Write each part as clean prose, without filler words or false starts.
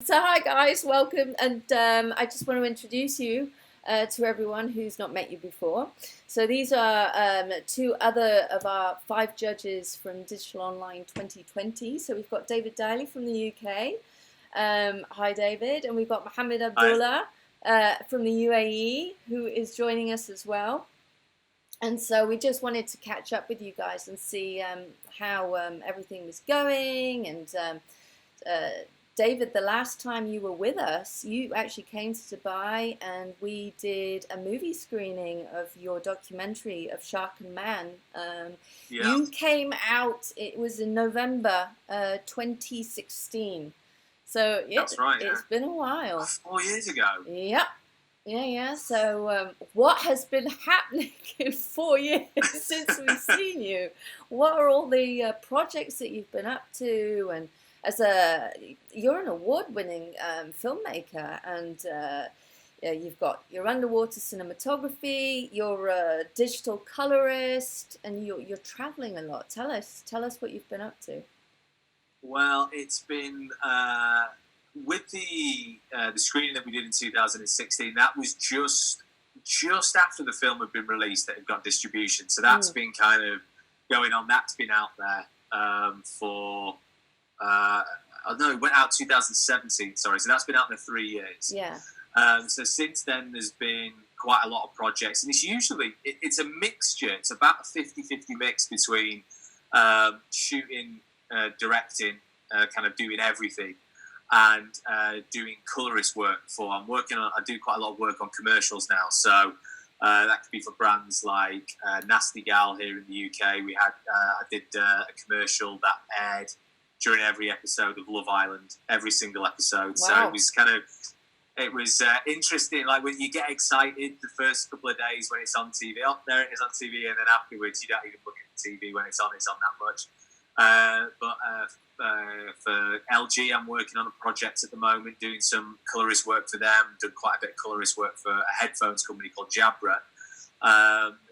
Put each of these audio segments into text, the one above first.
So hi guys, welcome, and I just want to introduce you to everyone who's not met you before. So these are two other of our 5 judges from Digital Online 2020. So we've got David Daly from the UK. Hi David, and we've got Mohammed Hi. Abdullah from the UAE who is joining us as well. And so we just wanted to catch up with you guys and see how everything was going. And uh, David, the last time you were with us, you actually came to Dubai and we did a movie screening of your documentary of Shark and Man. Yeah, You came out, it was in November 2016. So yeah, that's right. it's been a while. 4 years ago. Yep. Yeah. So, what has been happening in 4 years since we've seen you? What are all the projects that you've been up to? And you're an award-winning filmmaker, and yeah, you've got your underwater cinematography. You're a digital colorist, and you're traveling a lot. Tell us what you've been up to. Well, it's been with the screening that we did in 2016. That was just after the film had been released, that it got distribution. So that's been kind of going on. That's been out there for. No, it went out 2017. Sorry, so that's been out there 3 years. Yeah. So since then, there's been quite a lot of projects, and it's a mixture. It's about a 50-50 mix between shooting, directing, kind of doing everything, and doing colorist work for. I do quite a lot of work on commercials now, so that could be for brands like Nasty Gal here in the UK. I did a commercial that aired during every episode of Love Island, every single episode. Wow. So it was interesting. Like, when you get excited the first couple of days when it's on TV, oh, there it is on TV, and then afterwards you don't even look at the TV when it's on that much. For LG, I'm working on a project at the moment, doing some colorist work for them. Done quite a bit of colorist work for a headphones company called Jabra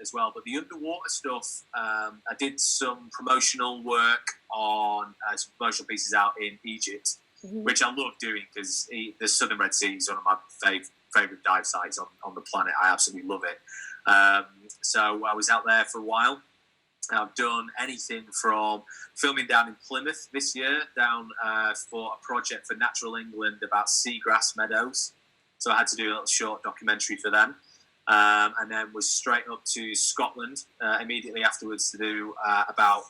as well. But the underwater stuff, I did some promotional work on some promotional pieces out in Egypt, which I love doing because the Southern Red Sea is one of my favourite dive sites on the planet. I absolutely love it. So I was out there for a while. I've done anything from filming down in Plymouth this year, down for a project for Natural England about seagrass meadows. So I had to do a little short documentary for them. And then was straight up to Scotland immediately afterwards to do about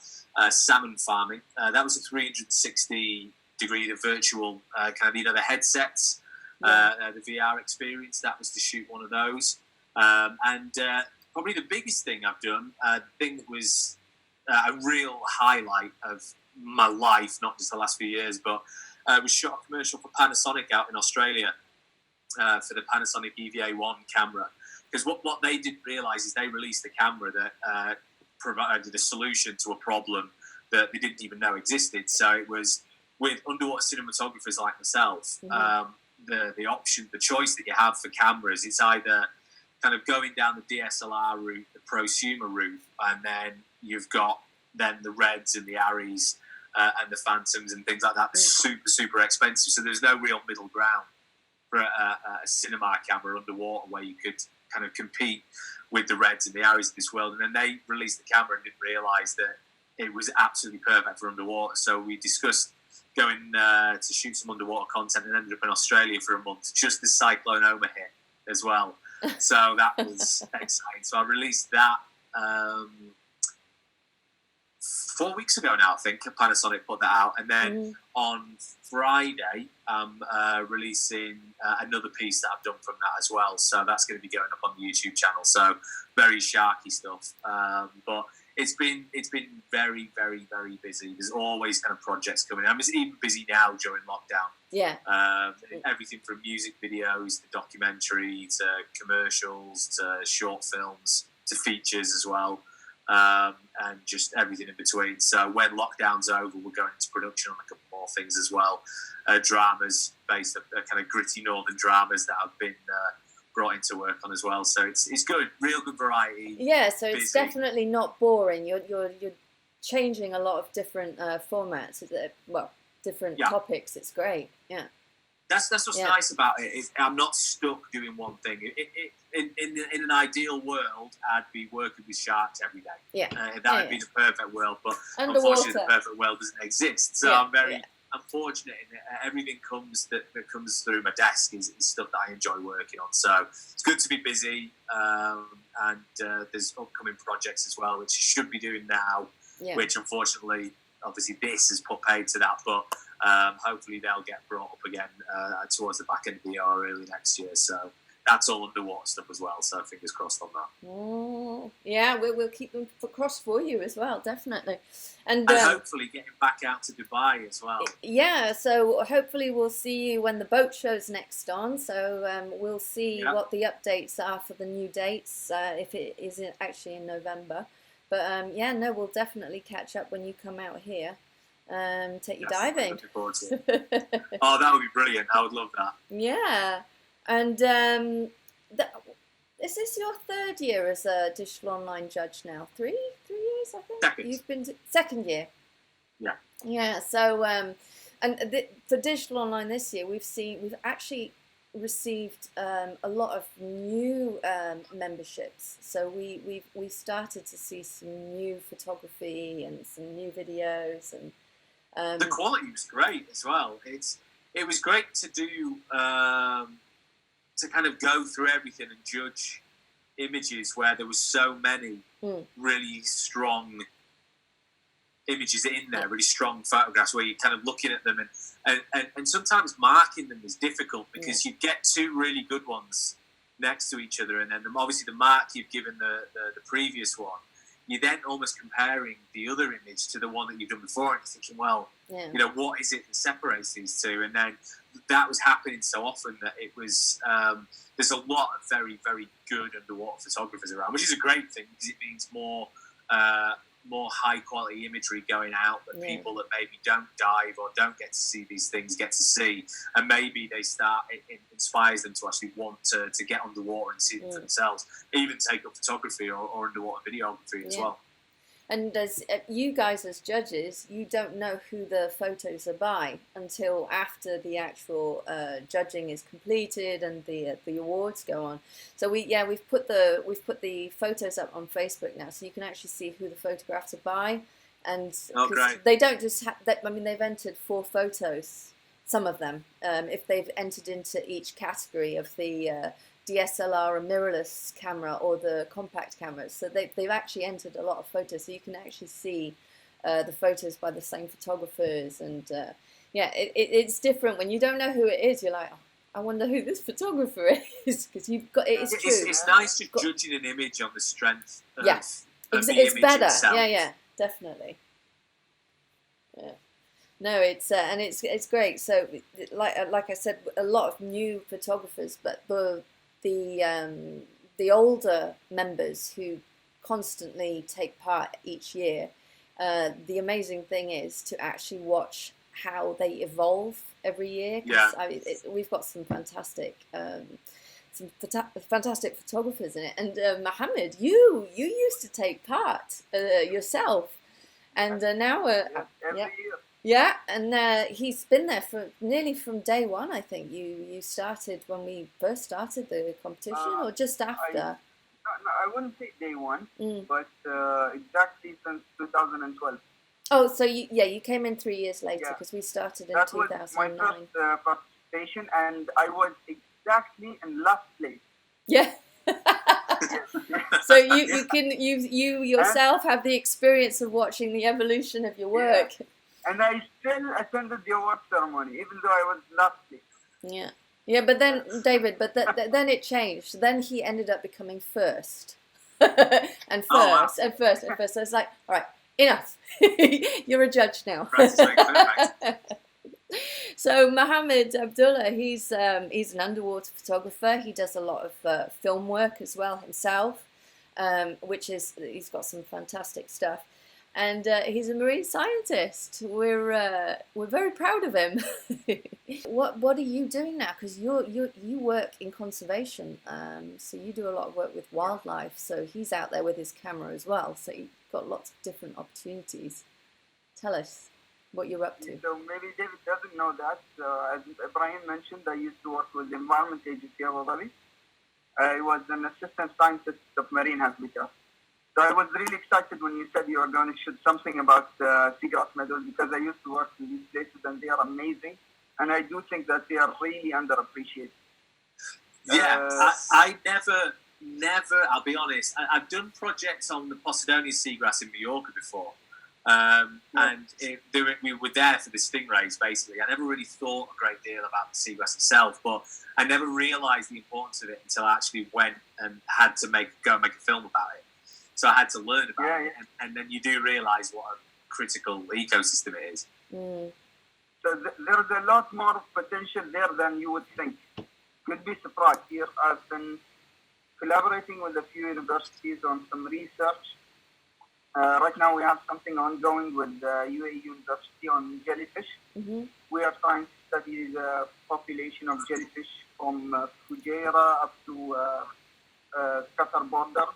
salmon farming. That was a 360-degree virtual kind of, the headsets, the VR experience. That was to shoot one of those. Probably the biggest thing I've done, the thing that was a real highlight of my life, not just the last few years, but was shot a commercial for Panasonic out in Australia for the Panasonic EVA1 camera. Because what they didn't realise is they released a camera that provided a solution to a problem that they didn't even know existed. So it was, with underwater cinematographers like myself, the option, the choice that you have for cameras, it's either kind of going down the DSLR route, the prosumer route, and then you've got the Reds and the Arris and the Phantoms and things like that. They're super expensive. So there's no real middle ground for a cinema camera underwater where you could kind of compete with the Reds and the Arris of this world. And then they released the camera and didn't realise that it was absolutely perfect for underwater. So we discussed going to shoot some underwater content and ended up in Australia for a month, just as Cyclone Oma hit as well. So that was exciting. So I released that 4 weeks ago now, I think. Panasonic put that out. And then on Friday, I'm releasing another piece that I've done from that as well. So that's going to be going up on the YouTube channel. So very sharky stuff. But it's been very, very, very busy. There's always kind of projects coming. I'm even busy now during lockdown. Yeah. Everything from music videos to documentary to commercials to short films to features as well, and just everything in between. So when lockdown's over, we're going into production on a couple more things as well. Dramas based on kind of gritty northern dramas that I've been brought into work on as well. So it's good, real good variety. Yeah, so it's busy. definitely not boring. You're changing a lot of different formats. Well, different topics. It's great. Yeah. That's what's Yeah. nice about it. Is I'm not stuck doing one thing. In an ideal world, I'd be working with sharks every day. Yeah. That would be the perfect world, but Underwater. unfortunately, the perfect world doesn't exist. So I'm very Yeah. unfortunate in it. Everything that comes through my desk is stuff that I enjoy working on. So it's good to be busy, and there's upcoming projects as well, which I should be doing now. Yeah. Which unfortunately, obviously, this has put paid to that, but hopefully they'll get brought up again towards the back end of the year or early next year. So that's all underwater stuff as well. So fingers crossed on that. Oh, yeah, we'll keep them crossed for you as well, definitely. And hopefully getting back out to Dubai as well. Yeah, so hopefully we'll see you when the boat show's next on. So we'll see what the updates are for the new dates, if it is actually in November. But yeah, no, we'll definitely catch up when you come out here. Take you diving. Looking forward to it. Oh, that would be brilliant. I would love that. Yeah. And is this your third year as a digital online judge now? Three years, I think? Second. You've been second year. Yeah. Yeah, so for digital online this year, we've actually received a lot of new memberships. So we started to see some new photography and some new videos, and the quality was great as well. It was great to do to kind of go through everything and judge images where there was so many really strong images in there, really strong photographs where you're kind of looking at them and sometimes marking them is difficult because you get two really good ones next to each other, and then obviously the mark you've given the previous one, you're then almost comparing the other image to the one that you've done before, and you're thinking, well, you know, what is it that separates these two? And then that was happening so often that it was there's a lot of very, very good underwater photographers around, which is a great thing because it means more high quality imagery going out that people that maybe don't dive or don't get to see these things get to see, and maybe they start it inspires them to actually want to get underwater and see them for themselves, even take up photography or underwater videography as well. And as you guys as judges, you don't know who the photos are by until after the actual judging is completed and the awards go on. So we've put the photos up on Facebook now, so you can actually see who the photographs are by. And they don't just I mean, they've entered 4 photos, some of them, if they've entered into each category of the DSLR, a mirrorless camera, or the compact cameras. So they've actually entered a lot of photos, so you can actually see the photos by the same photographers. And it's different when you don't know who it is. You're like, oh, I wonder who this photographer is, because you've got it. It's true. It's nice just judging an image on the strength of, of the it's image better. itself. Yeah, definitely. Yeah. No, it's and it's great. So like I said, a lot of new photographers, but the older members who constantly take part each year, the amazing thing is to actually watch how they evolve every year. We've got some fantastic photographers in it. And Mohammed, you used to take part yourself, and now every year. Yeah, and he's been there nearly from day one. I think you started when we first started the competition, or just after? I wouldn't say day one, but exactly since 2012. Oh, so you came in 3 years later, because we started in 2009. That was my first participation, and I was exactly in last place. Yeah. So you yourself have the experience of watching the evolution of your work. Yeah. And I still attended the award ceremony, even though I was last place. Yeah, but then David, then it changed. Then he ended up becoming first, and first. So it's like, all right, enough. You're a judge now. So Mohammed Abdullah, he's an underwater photographer. He does a lot of film work as well himself, he's got some fantastic stuff. And he's a marine scientist. We're very proud of him. What are you doing now? Because you work in conservation, so you do a lot of work with wildlife. So he's out there with his camera as well. So you've got lots of different opportunities. Tell us. what you're up to. So maybe David doesn't know that. As Ibrahim mentioned, I used to work with the Environment Agency of Abu Dhabi. I was an assistant scientist of marine habitat. So I was really excited when you said you were going to shoot something about seagrass meadows, because I used to work in these places and they are amazing. And I do think that they are really underappreciated. Yeah, I never, I'll be honest, I've done projects on the Posidonian seagrass in Mallorca before. And we were there for the stingrays, basically. I never really thought a great deal about the seagrass itself, but I never realised the importance of it until I actually went and had to go and make a film about it. So I had to learn about it, and then you do realise what a critical ecosystem it is. Mm. So there's a lot more potential there than you would think. You'd be surprised. Here, I've been collaborating with a few universities on some research. Right now, we have something ongoing with UAE University on jellyfish. Mm-hmm. We are trying to study the population of jellyfish from Fujairah up to Qatar border.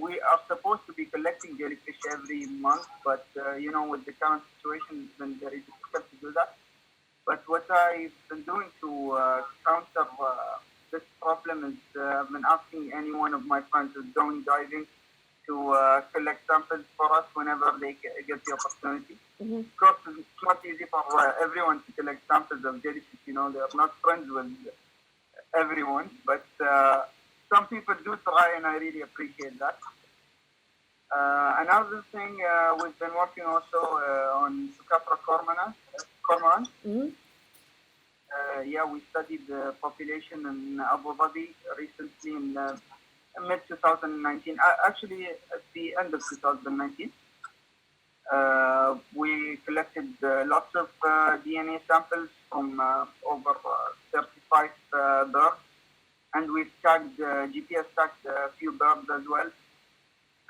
We are supposed to be collecting jellyfish every month, but with the current situation, it's been very difficult to do that. But what I've been doing to counter this problem is I've been asking any one of my friends who's going diving to collect samples for us whenever they get the opportunity. Mm-hmm. Of course, it's not easy for everyone to collect samples of jellyfish. They are not friends with everyone, but some people do try, and I really appreciate that. Another thing, we've been working also on Sumatra cormorant. Mm-hmm. We studied the population in Abu Dhabi recently in mid-2019. Actually, at the end of 2019. We collected lots of DNA samples from over 35 birds. And we've GPS tagged a few birds as well.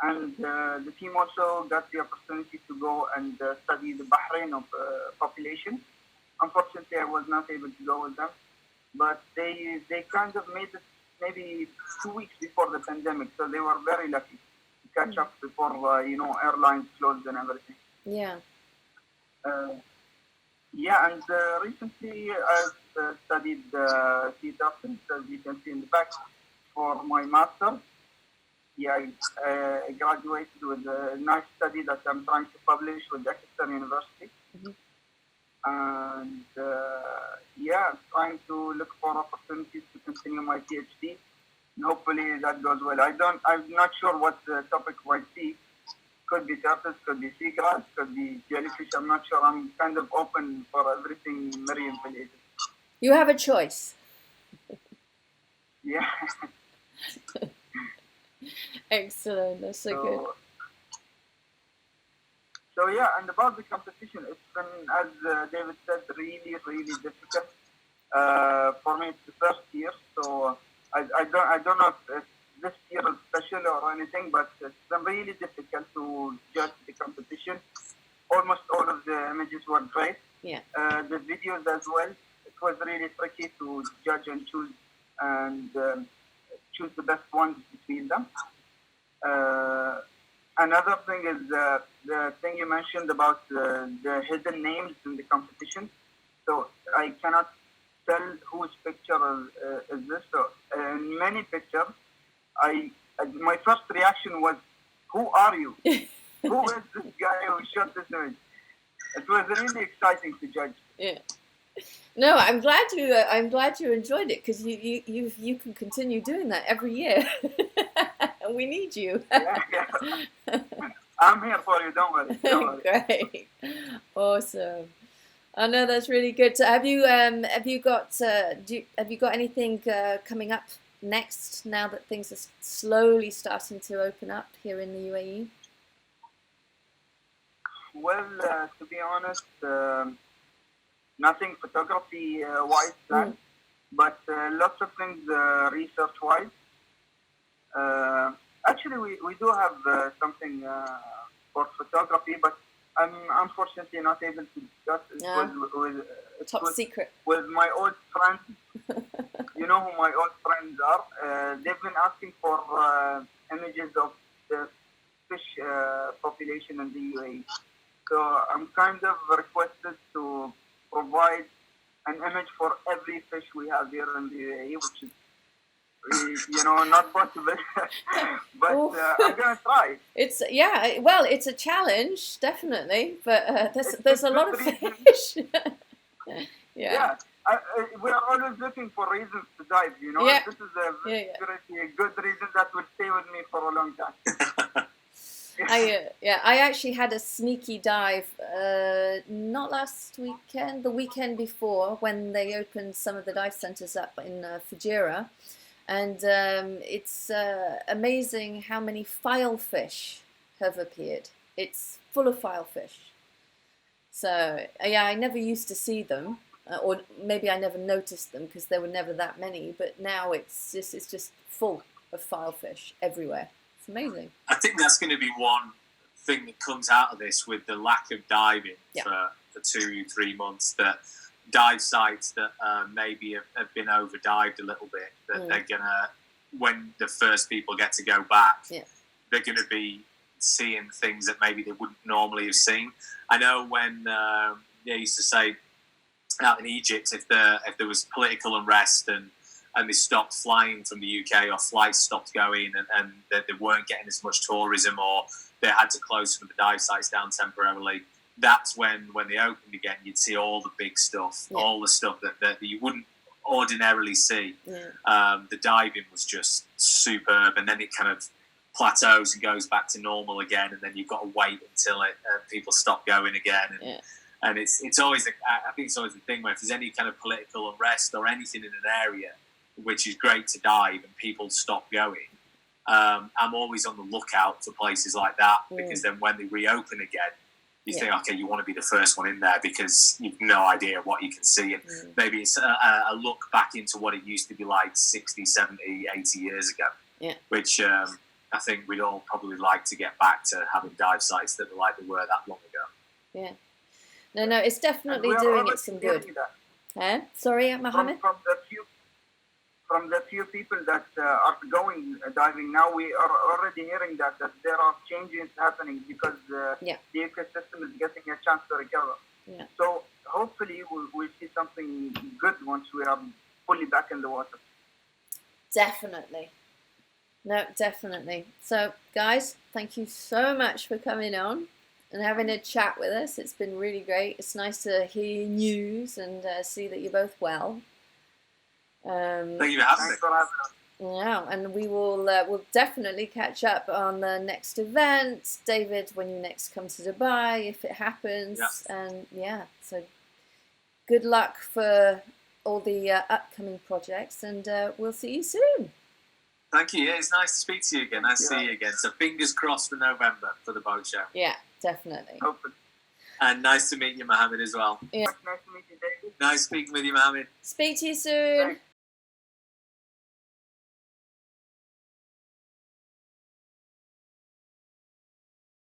And the team also got the opportunity to go and study the Bahrain of population. Unfortunately, I was not able to go with them. But they kind of made it maybe 2 weeks before the pandemic. So they were very lucky to catch up before, airlines closed and everything. Yeah. And recently I've studied sea turtles, as you can see in the back, for my master. I graduated with a nice study that I'm trying to publish with Exeter University. Mm-hmm. And trying to look for opportunities to continue my PhD. And hopefully that goes well. I'm not sure what the topic might be. Could be turtles, could be seagrass, could be jellyfish. I'm not sure. I'm kind of open for everything marine related. You have a choice. Yeah. Excellent. That's so good. So and about the competition, it's been, as David said, really, really difficult. For me, it's the first year, so I don't know if this year is special or anything, but it's been really difficult to judge the competition. Almost all of the images were great. Yeah. The videos as well. It was really tricky to judge and choose the best ones between them. Another thing is the thing you mentioned about the hidden names in the competition. So I cannot tell whose picture is this. So in many pictures, my first reaction was, "Who are you? Who is this guy who shot this image?" It was really exciting to judge. Yeah. No, I'm glad you enjoyed it, because you can continue doing that every year. And we need you. Yeah. I'm here for you. Don't worry. Great. Awesome. I know that's really good. So have you got anything coming up next, now that things are slowly starting to open up here in the UAE? Well, to be honest, nothing photography-wise planned, but lots of things research-wise. Actually, we do have something for photography, but I'm unfortunately not able to discuss it Top secret. With my old friends. You know who my old friends are. They've been asking for images of the fish population in the UAE. So I'm kind of requested to provide an image for every fish we have here in the UAE, which is, not possible. But I'm gonna try. It's well, it's a challenge, definitely, but there's a lot of good reason. fish. Yeah. We are always looking for reasons to dive, Yeah. This is a Yeah. very good reason that will stay with me for a long time. I actually had a sneaky dive, not last weekend, the weekend before, when they opened some of the dive centres up in Fujairah, and it's amazing how many filefish have appeared. It's full of filefish. So I never used to see them, or maybe I never noticed them because there were never that many. But now it's just full of filefish everywhere. It's amazing. I think that's going to be one thing that comes out of this with the lack of diving for 2-3 months. That dive sites that maybe have been overdived a little bit, that they're going to, when the first people get to go back, they're going to be seeing things that maybe they wouldn't normally have seen. I know when they used to say out in Egypt, if there was political unrest and they stopped flying from the UK, or flights stopped going, and they weren't getting as much tourism, or they had to close some of the dive sites down temporarily, that's when they opened again, you'd see all the big stuff, all the stuff that you wouldn't ordinarily see. The diving was just superb, and then it kind of plateaus and goes back to normal again, and then you've got to wait until people stop going again. And it's always, I think it's always the thing where if there's any kind of political unrest or anything in an area, which is great to dive, and people stop going, I'm always on the lookout for places like that, because then when they reopen again, you think, okay, you want to be the first one in there because you've no idea what you can see. And maybe it's a look back into what it used to be like 60, 70, 80 years ago, which I think we'd all probably like to get back to having dive sites that were like they were that long ago. Yeah. No, it's definitely doing it some good. Sorry, Mohammed? From the few people that are going diving now, we are already hearing that there are changes happening because the ecosystem is getting a chance to recover. So hopefully we'll see something good once we are fully back in the water. Definitely. No, definitely. So, guys, thank you so much for coming on and having a chat with us. It's been really great. It's nice to hear your news and see that you're both well. Thank you for having me. Yeah, and we will we'll definitely catch up on the next event, David, when you next come to Dubai, if it happens. And so good luck for all the upcoming projects, and we'll see you soon. Thank you. Yeah, it's nice to speak to you again. Nice to see you again. So fingers crossed for November for the boat show. Yeah, definitely. Hopefully. And nice to meet you, Mohammed, as well. Yeah. Nice to meet you, David. Nice speaking with you, Mohammed. Speak to you soon. Thanks.